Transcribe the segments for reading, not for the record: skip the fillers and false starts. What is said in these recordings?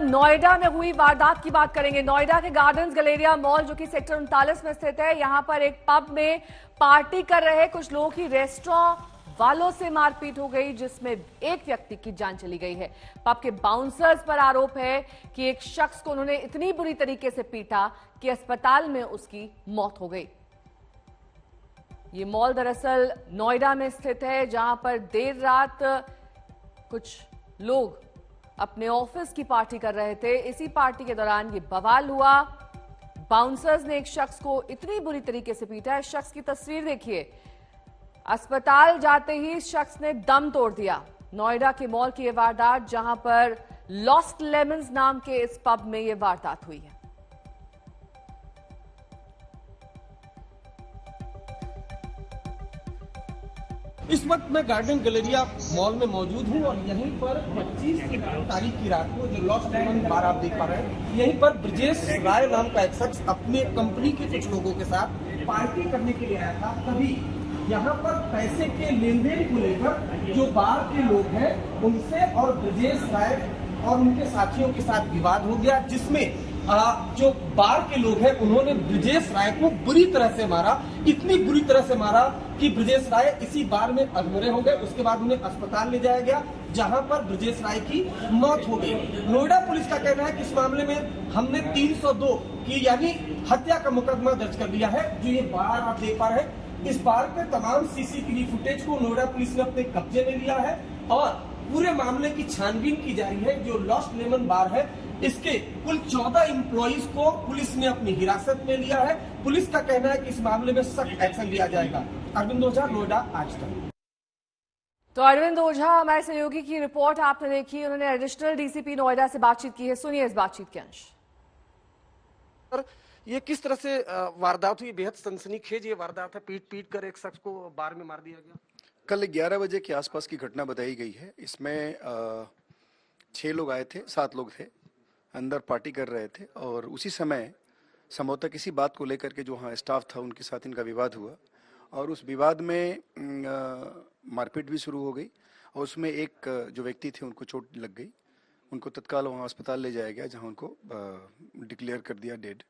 नोएडा में हुई वारदात की बात करेंगे। नोएडा के गार्डन्स गैलेरिया मॉल जो कि सेक्टर 39 में स्थित है, यहां पर एक पब में पार्टी कर रहे कुछ लोगों की रेस्टोरेंट वालों से मारपीट हो गई, जिसमें एक व्यक्ति की जान चली गई है। पब के बाउंसर्स पर आरोप है कि एक शख्स को उन्होंने इतनी बुरी तरीके से पीटा कि अस्पताल में उसकी मौत हो गई। ये मॉल दरअसल नोएडा में स्थित है, जहां पर देर रात कुछ लोग अपने ऑफिस की पार्टी कर रहे थे। इसी पार्टी के दौरान ये बवाल हुआ। बाउंसर्स ने एक शख्स को इतनी बुरी तरीके से पीटा। इस शख्स की तस्वीर देखिए। अस्पताल जाते ही इस शख्स ने दम तोड़ दिया। नोएडा के मॉल की यह वारदात, जहां पर लॉस्ट लेमन्स नाम के इस पब में यह वारदात हुई है। इस वक्त मैं गार्डन गैलेरिया मॉल में मौजूद हूं और यहीं पर 25 तारीख की रात को जो लॉस्ट लेमन बार आप देख पा रहे हैं, यहीं पर ब्रजेश राय नाम का एक शख्स अपने कंपनी के कुछ लोगों के साथ पार्टी करने के लिए आया था। तभी यहाँ पर पैसे के लेन देन को लेकर जो बार के लोग हैं उनसे और ब्रजेश राय और उनके साथियों के साथ विवाद हो गया, जिसमें जो बार के लोग हैं उन्होंने ब्रजेश राय को बुरी तरह से मारा। इतनी बुरी तरह से मारा कि ब्रजेश राय इसी बार में अधमरे हो गए। उसके बाद उन्हें अस्पताल ले जाया गया, जहां पर ब्रजेश राय की मौत हो गई। नोएडा पुलिस का कहना है कि इस मामले में हमने 302 की यानी हत्या का मुकदमा दर्ज कर लिया है। जो ये बार आप देख पा रहे हैं, इस बार के तमाम सीसीटीवी फुटेज को नोएडा पुलिस ने अपने कब्जे में लिया है और पूरे मामले की छानबीन की जा रही है। जो लॉस्ट लेमन बार है, इसके कुल 14 एम्प्लॉइज को पुलिस ने अपनी हिरासत में लिया है। पुलिस का कहना है कि इस मामले में सख्त एक्शन लिया जाएगा। अरविंद ओझा, नोएडा, आज तक। तो अरविंद ओझा हमारे सहयोगी की रिपोर्ट आपने देखी। उन्होंने एडिशनल डीसीपी नोएडा से बातचीत की है। सुनिए इस बातचीत के अंश। ये किस तरह से वारदात हुई? बेहद सनसनीखेज ये वारदात है। पीट पीट कर एक शख्स को बार में मार दिया गया। कल 11 बजे के आसपास की घटना बताई गई है। इसमें 6 लोग आए थे, 7 लोग थे, अंदर पार्टी कर रहे थे और उसी समय संभवतः किसी बात को लेकर के जो वहाँ स्टाफ था उनके साथ इनका विवाद हुआ और उस विवाद में मारपीट भी शुरू हो गई और उसमें एक जो व्यक्ति थे उनको चोट लग गई। उनको तत्काल वहाँ अस्पताल ले जाया गया, जहाँ उनको डिक्लेयर कर दिया डेड।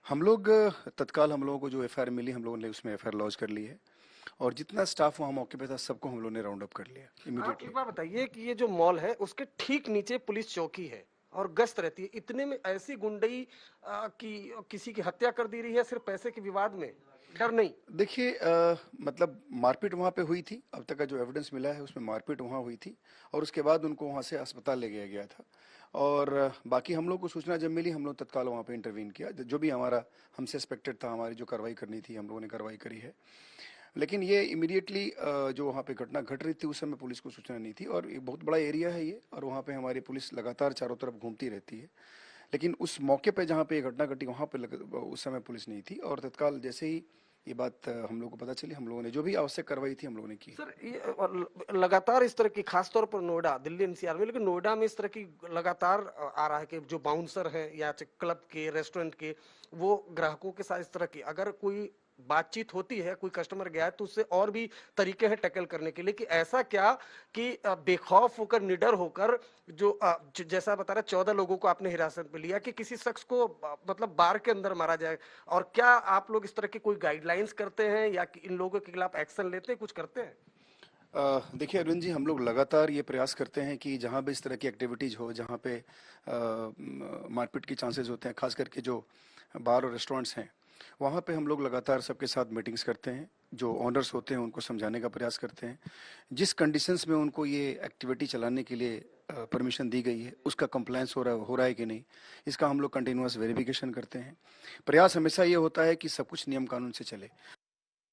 हम लोग तत्काल हम लोगों को जो एफआईआर मिली, हम लोगों ने उसमें एफआईआर लॉन्च कर ली है और जितना स्टाफ वहाँ मौके पे था सबको हम लोगों ने राउंड अप कर लिया इमीडिएटली। एक बात बताइए कि ये जो मॉल है उसके ठीक नीचे पुलिस चौकी है और गश्त रहती है। इतने में ऐसी गुंडई की किसी की हत्या कर दी रही है सिर्फ पैसे के विवाद में, डर नहीं? देखिए मतलब मारपीट वहाँ पे हुई थी। अब तक का जो एविडेंस मिला है उसमें मारपीट वहाँ हुई थी और उसके बाद उनको वहाँ से अस्पताल ले गया था और बाकी हम लोग को सूचना जब मिली हम लोग तत्काल वहाँ पे इंटरवीन किया। जो भी हमारा हमसे एक्सपेक्टेड था, हमारी जो कार्रवाई करनी थी हम लोगों ने कार्रवाई करी है। लेकिन ये इमीडिएटली जो वहाँ पे घटना घट रही थी उस समय पुलिस को सूचना नहीं थी और एक बहुत बड़ा एरिया है ये और वहाँ पे हमारी पुलिस लगातार चारों तरफ घूमती रहती है। लेकिन उस मौके पे जहाँ पे ये घटना घटी वहाँ पे उस समय पुलिस नहीं थी और तत्काल जैसे ही ये बात हम लोगों को पता चली, हम लोगों ने जो भी आवश्यक कार्रवाई थी हम लोगों ने की। सर, ये लगातार इस तरह की, खासतौर पर नोएडा, दिल्ली एनसीआर में, लेकिन नोएडा में इस तरह की लगातार आ रहा है कि जो बाउंसर है या क्लब के, रेस्टोरेंट के, वो ग्राहकों के साथ इस तरह की अगर कोई बातचीत होती है, कोई कस्टमर गया है तो उससे और भी तरीके हैं टैकल करने के लिए। कि ऐसा क्या कि बेखौफ होकर, निडर होकर, जो जैसा बता रहा 14 लोगों को आपने हिरासत में लिया कि किसी शख्स को मतलब बार के अंदर मारा जाए, और क्या आप लोग इस तरह की कोई गाइडलाइंस करते हैं या कि इन लोगों के खिलाफ एक्शन लेते हैं, कुछ करते हैं? देखिए अरविंद जी, हम लोग लगातार ये प्रयास करते हैं कि जहाँ भी इस तरह की एक्टिविटीज हो, जहाँ पे मारपीट की चांसेस होते हैं, खास करके जो बार और रेस्टोरेंट्स हैं, वहाँ पे हम लोग लगातार सबके साथ मीटिंग्स करते हैं। जो ओनर्स होते हैं उनको समझाने का प्रयास करते हैं। जिस कंडीशंस में उनको ये एक्टिविटी चलाने के लिए परमिशन दी गई है उसका कंप्लायंस हो रहा है कि नहीं, इसका हम लोग कंटिन्यूअस वेरिफिकेशन करते हैं। प्रयास हमेशा ये होता है कि सब कुछ नियम कानून से चले।